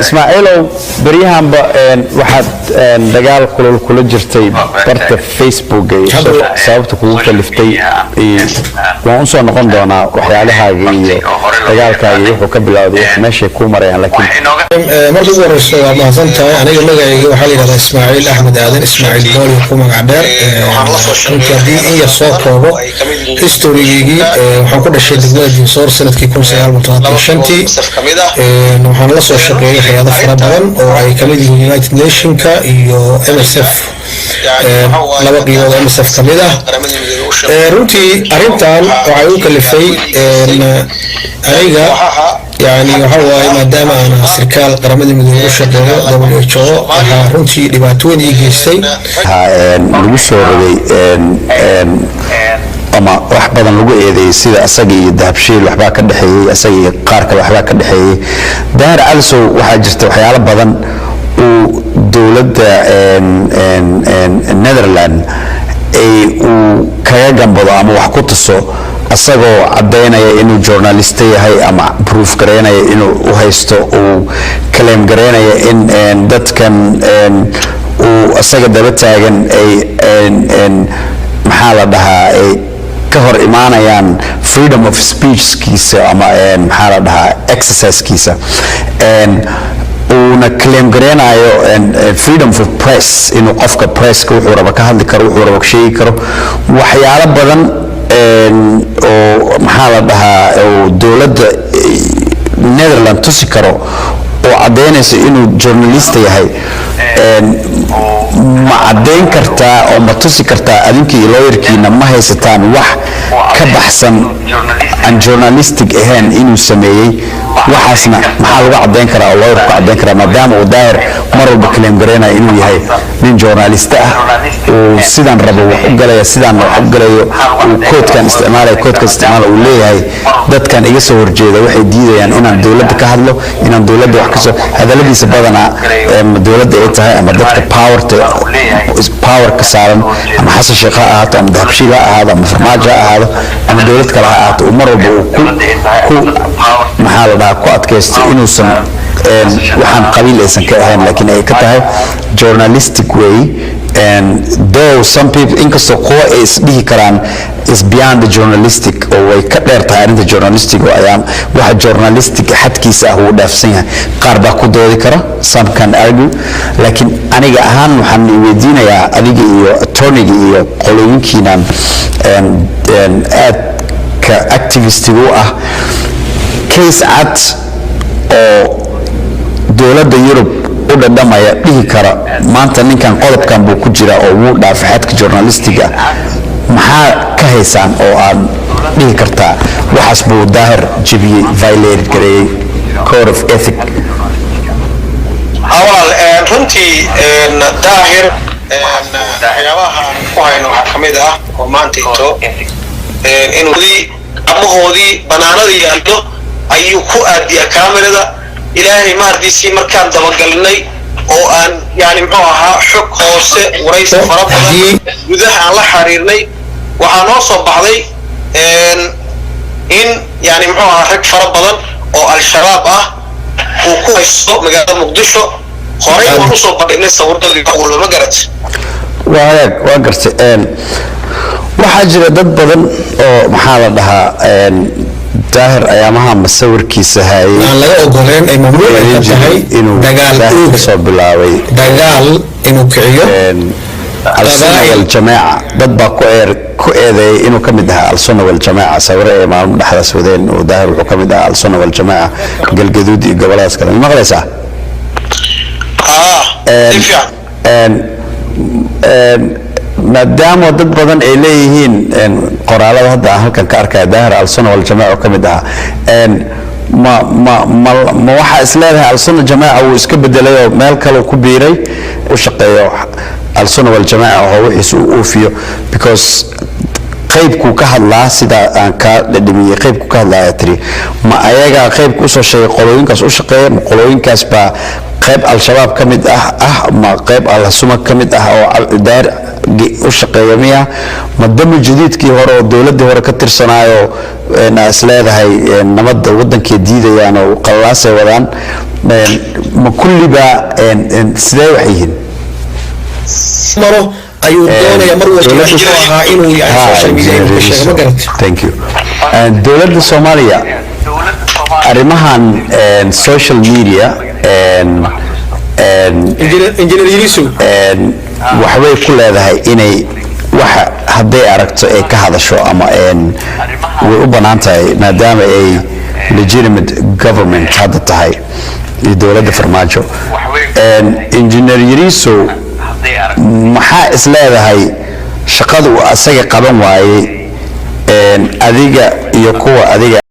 إسماعيلو بريهم واحد دجال كل جرتي برت فيسبوك سببت كل كلفتي وأنصر نقول دونا وحيالها دجال كاي وكبل هذا ماشي كومرين لكن مرة ورش ما زلت أنا يوم جاي وحالي هذا إسماعيل أحمد آذن إسماعيل بولي حكومة عبر كنت دي هي صوت هو هيستوري وحنقول الشيء دلوقتي صار سنة كيكون سيال متناطر شنتي وحن لصو الشقيقي هذا فرابان وعي كميدي يونايتد نيشن كا يو MSF لبقي يو MSF كميدة runtii arrintan waxay u kalifay aniga yani waxa waaye maadaama aan sarkaal qaramada midoobay u shaqeeyo WHO waxaa runtii dhibaato weyn ii geystay lagu soo rogay ama wax badan lagu eedeeyay sida asaga iyo dahabshiil waxba ka dhaxeeyay asaga iyo qaar kale waxba ka dhaxeeyay daar also waxa jirta waxyaalo badan oo dawladda Netherlands ay uu kaga gambado ama wax ku tuso asagoo cadeynaya inuu journalist yahay ama proof gareynaya inuu u haysto uu claim gareynaya in dadkan uu asaga daba taagan ay maxaa la dhahaa ay ka hor imaanayaan freedom of speech kiisa ama maxaa la dhahaa exercise kiisa una claim gareenayo freedom of press inuu qofka presska wuxuu raba ka hadli karo wuxuu raba ka sheegi karo waxyaalo badan oo maxaa la dhahaa oo dawladda Netherlands tusi karo oo cadeynaysa inuu journalist yahay ma cadeyn kartaa oo ma tusi kartaa adinkii lawyerkiina ma haysataan wax ka baxsan aan journalistic ahayn inuu sameeyay waxaasna maxaa lagu cadeyn karaa oo lawyer ku cadeyn karaa maadaama uu daahir mar walba claim gareenayo inuu yahay nin journalist ah oo sidaan rabo wax u galaya sidaan wax u galayo uu koodkan isticmaala uu leeyahay dadkan iga soo horjeeda waxay diidayaan inaan dawladda ka hadlo inaan dawladda wax ka soo hadaladiisa badanaa dawladda ay tahay ama dadka power ka saaran ama xasan sheekh ha ahaato ama dahabshiil ha ahaado ama farmaajo ha ahaado ama dawlad kale ha ahaato mar walba uu ku maxaa la dhahaa ku adkaysto inuusan waxaan qabiil aysan ka ahayn laakiin ay ka tahay journalistic way and though some people inkastoo kuwa ay isdhihi karaan is beyond the journalistic oo way ka dheer tahay arrinta journalistic oo ayaan waxa journalistic xadkiisa ah uu dhaafsan yahay qaar baa ku doodi kara some can argue laakiin aniga ahaan waxaan weydiinayaa adiga iyo attorneyga iyo qolooyinkiinan aad ka activistiga u ah case cad oo dawladda Yurub u dhadhamaya dhihi kara maanta ninkan qodobkan buu ku jira oo uu dhaafay xadka journalistiga maxaa ka haysaan oo aan dhihi kartaa waxaas buu daahir jabiyey violate gareeyay code of ethic awal runtii daahir waxyaabaha ku hayno waxaa ka mid ah oo maanta into inuu amahoodii banaanada yaallo ayuu ku aadiyaa kaamirada ilaahay maardiisii markaan dabagalnay oo aan yani muxuu ahaa xog hoose waraysi fara badan gudaha aan la xiriirnay waxaa noo soo baxday in yani muxuu ahaa rag fara badan oo al-shabaab ah uu ku haysto magaalada muqdisho horey waan usoo bandhignay sawirradii walba ma garat waa gartay waxaa jira dad badan oo maxaa la dhahaa daahir ayaamaha masawirkiisa hayay aan laga ogoleen ay mamnuuc tahay inuu dagaal ka soo bilaabay dagaal inuu kiciyo al-sunna wal-jamaaca dad baa ku eedeeyay inuu ka mid ahaa al-sunna wal-jamaaca sawiro ay maalmo dhexdaas wadeen oo daahir wuxuu ka mid ahaa al-sunna wal-jamaaca galgaduud iyo goboladaas kale ma maqlaysaa maadaama dad badan ay leeyihiin qoraalada hadda aan halkan ka arkaya daahir al-sunna wal-jamaaca ka mid ahaa ma waxa is leedahay al-sunna jamaaca uu iska bedelay oo meel kale ku biiray u shaqeeyo al-sunna wal-jamaaca oo wixiisa uu oofiyo because qaybku ka hadlaa sida aan ka dhadhamiyay qaybku ka hadlaa tiri ma ayaga qaybku soo sheegay qolooyinkaas u shaqeeya ma qolooyinkaas baa qayb al-shabaab ka mid ma qayb al-suma ka mid oo daar u shaqeeya miya ma dama jadiidkii hore oo dowladdii hore ka tirsanaayo is leedahay nabadda waddankii diidayaan oo qallalaasay wadaan ma kulliba sidee wax yihiin ayuu doonaya mar walba inuu ahaa inuu yahay social media inuu sheego ma garantay thank you dowladda Soomaaliya arrimahan social media engineer Yirisu waxbay ku leedahay inay waxa hadday aragto ay ka hadasho ama way u bannaan tahay maadaama ay legitimate government hadda tahay dowladda farmaajo engineer Yirisu maxaa is leedahay shaqadu asaga qaban waayay adiga iyo kuwa adiga